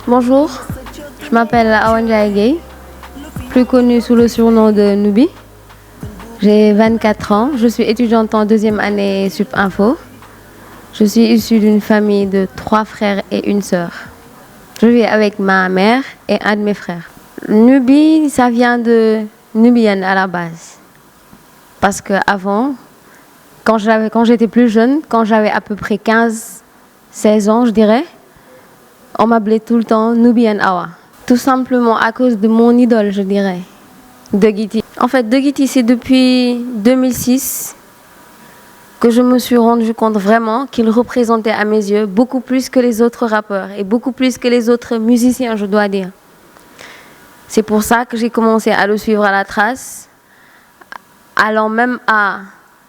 Bonjour, je m'appelle Awa Ndiaye Gueye, plus connue sous le surnom de Nubi. J'ai 24 ans, je suis étudiante en deuxième année Sup Info. Je suis issue d'une famille de 3 frères et une sœur. Je vis avec ma mère et un de mes frères. Nubi, ça vient de nubienne à la base. Parce qu'avant, quand j'étais plus jeune, quand j'avais à peu près 15-16 ans, je dirais, on m'appelait tout le temps Nubienne Awa. Tout simplement à cause de mon idole, je dirais, De Guiti. En fait, De Guiti, c'est depuis 2006 que je me suis rendu compte vraiment qu'il représentait à mes yeux beaucoup plus que les autres rappeurs et beaucoup plus que les autres musiciens, je dois dire. C'est pour ça que j'ai commencé à le suivre à la trace, allant même à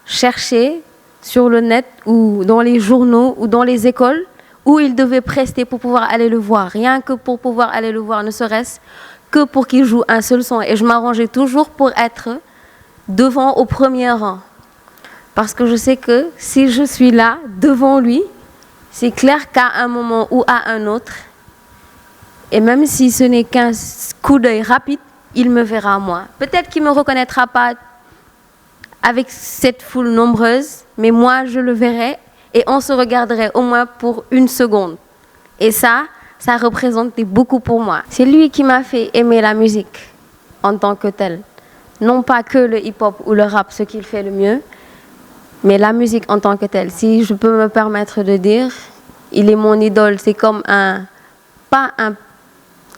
chercher sur le net ou dans les journaux ou dans les écoles où il devait prester pour pouvoir aller le voir, rien que pour pouvoir aller le voir, ne serait-ce que pour qu'il joue un seul son. Et je m'arrangeais toujours pour être devant au premier rang. Parce que je sais que si je suis là, devant lui, c'est clair qu'à un moment ou à un autre, et même si ce n'est qu'un coup d'œil rapide, il me verra moi. Peut-être qu'il ne me reconnaîtra pas avec cette foule nombreuse, mais moi je le verrai et on se regarderait au moins pour une seconde. Et ça représentait beaucoup pour moi. C'est lui qui m'a fait aimer la musique en tant que telle. Non pas que le hip-hop ou le rap, ce qu'il fait le mieux, mais la musique en tant que telle. Si je peux me permettre de dire, il est mon idole. C'est comme pas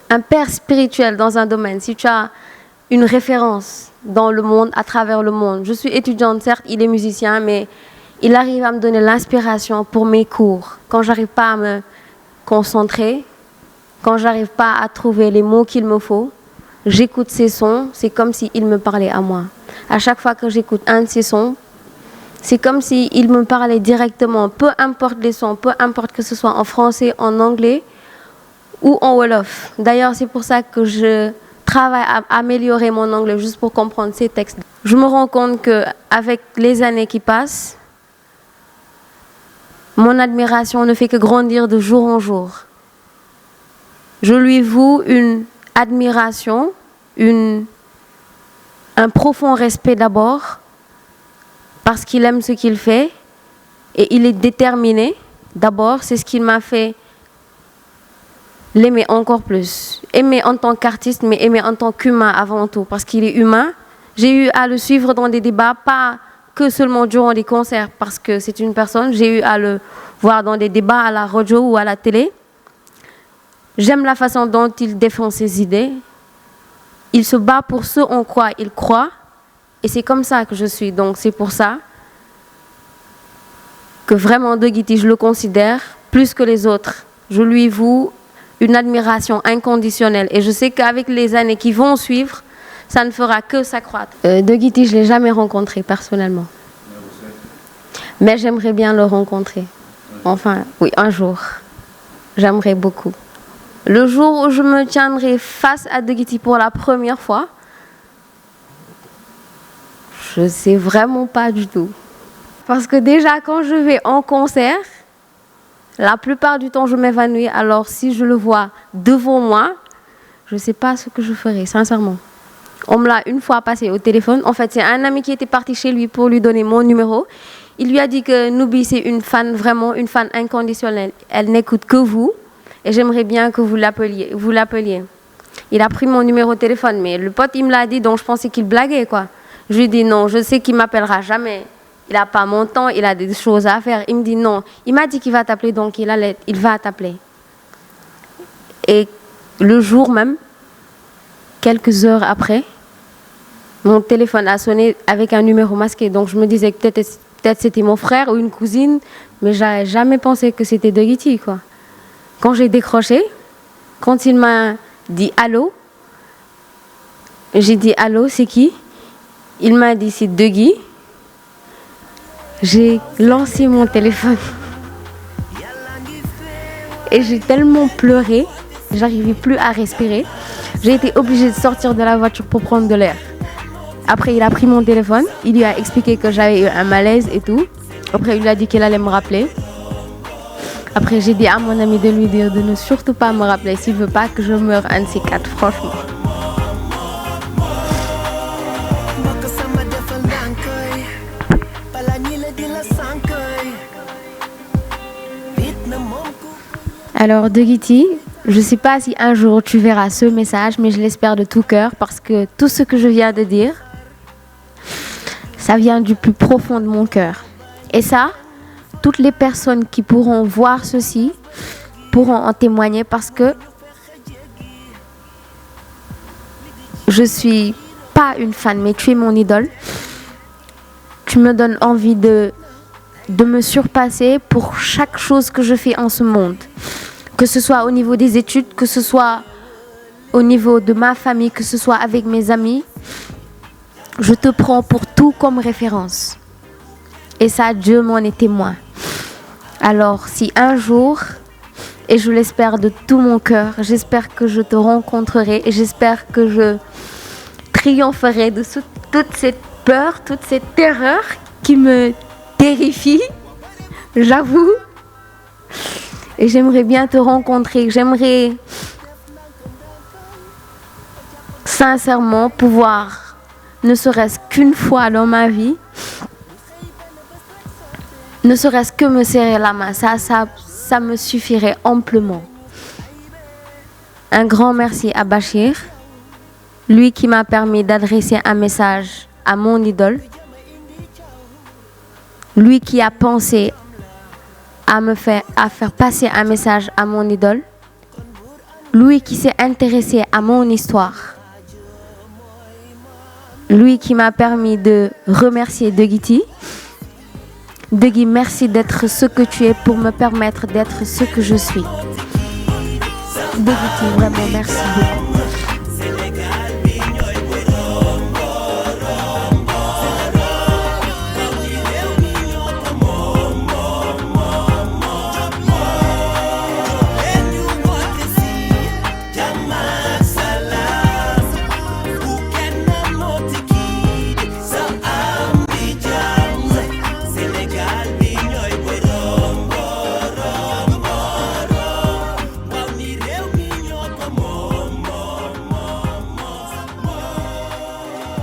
un père spirituel dans un domaine. Si tu as une référence dans le monde, à travers le monde. Je suis étudiante, certes, il est musicien, mais il arrive à me donner l'inspiration pour mes cours. Quand j'arrive pas à me concentrer, quand j'arrive pas à trouver les mots qu'il me faut, j'écoute ses sons, c'est comme s'il me parlait à moi. À chaque fois que j'écoute un de ses sons, c'est comme s'il me parlait directement, peu importe les sons, peu importe que ce soit en français, en anglais ou en wolof. D'ailleurs, c'est pour ça que je travaille à améliorer mon anglais juste pour comprendre ces textes. Je me rends compte qu'avec les années qui passent, mon admiration ne fait que grandir de jour en jour. Je lui voue une admiration, un profond respect d'abord, parce qu'il aime ce qu'il fait et il est déterminé. D'abord, c'est ce qui m'a fait l'aimer encore plus. Aimer en tant qu'artiste, mais aimer en tant qu'humain avant tout, parce qu'il est humain. J'ai eu à le suivre dans des débats, pas que seulement durant des concerts, parce que c'est une personne. J'ai eu à le voir dans des débats à la radio ou à la télé. J'aime la façon dont il défend ses idées. Il se bat pour ce en quoi il croit. Et c'est comme ça que je suis. Donc c'est pour ça que vraiment De Guiti, je le considère plus que les autres. Je lui voue une admiration inconditionnelle. Et je sais qu'avec les années qui vont suivre, ça ne fera que s'accroître. De Guiti, je ne l'ai jamais rencontré personnellement. Mais j'aimerais bien le rencontrer. Enfin, oui, un jour. J'aimerais beaucoup. Le jour où je me tiendrai face à De Guiti pour la première fois, je ne sais vraiment pas du tout. Parce que déjà, quand je vais en concert, la plupart du temps, je m'évanouis. Alors, si je le vois devant moi, je ne sais pas ce que je ferai, sincèrement. On me l'a une fois passé au téléphone. En fait, c'est un ami qui était parti chez lui pour lui donner mon numéro. Il lui a dit que Nubi, c'est une fan, vraiment une fan inconditionnelle. Elle n'écoute que vous. Et j'aimerais bien que vous l'appeliez. Il a pris mon numéro de téléphone, mais le pote, il me l'a dit, donc je pensais qu'il blaguait, quoi. Je lui ai dit non, je sais qu'il ne m'appellera jamais. Il n'a pas mon temps, il a des choses à faire. Il me dit non. Il m'a dit qu'il va t'appeler, donc il va t'appeler. Et le jour même, quelques heures après, mon téléphone a sonné avec un numéro masqué. Donc je me disais que peut-être c'était mon frère ou une cousine, mais je n'avais jamais pensé que c'était De Guiti, quoi. Quand j'ai décroché, quand il m'a dit allô, j'ai dit allô, c'est qui? Il m'a dit c'est De Guy. j'ai lancé mon téléphone et j'ai tellement pleuré, j'arrivais plus à respirer. J'ai été obligée de sortir de la voiture pour prendre de l'air. Après, il a pris mon téléphone, il lui a expliqué que j'avais eu un malaise et tout. Après, il a dit qu'il allait me rappeler. Après, j'ai dit à mon ami de lui dire de ne surtout pas me rappeler s'il veut pas que je meure un de ces quatre, franchement. Alors, De Guity, je ne sais pas si un jour tu verras ce message, mais je l'espère de tout cœur parce que tout ce que je viens de dire, ça vient du plus profond de mon cœur. Et ça, toutes les personnes qui pourront voir ceci pourront en témoigner parce que je suis pas une fan, mais tu es mon idole. Tu me donnes envie de me surpasser pour chaque chose que je fais en ce monde. Que ce soit au niveau des études, que ce soit au niveau de ma famille, que ce soit avec mes amis. Je te prends pour tout comme référence. Et ça, Dieu m'en est témoin. Alors, si un jour, et je l'espère de tout mon cœur, j'espère que je te rencontrerai et j'espère que je triompherai de toute cette peur, toute cette terreur qui me terrifie, j'avoue. Et j'aimerais bien te rencontrer, j'aimerais sincèrement pouvoir, ne serait-ce qu'une fois dans ma vie, ne serait-ce que me serrer la main, ça me suffirait amplement. Un grand merci à Bachir, lui qui m'a permis d'adresser un message à mon idole, lui qui a pensé à faire passer un message à mon idole, lui qui s'est intéressé à mon histoire, lui qui m'a permis de remercier De Guity. De Guy, merci d'être ce que tu es pour me permettre d'être ce que je suis. De Guity, vraiment merci beaucoup.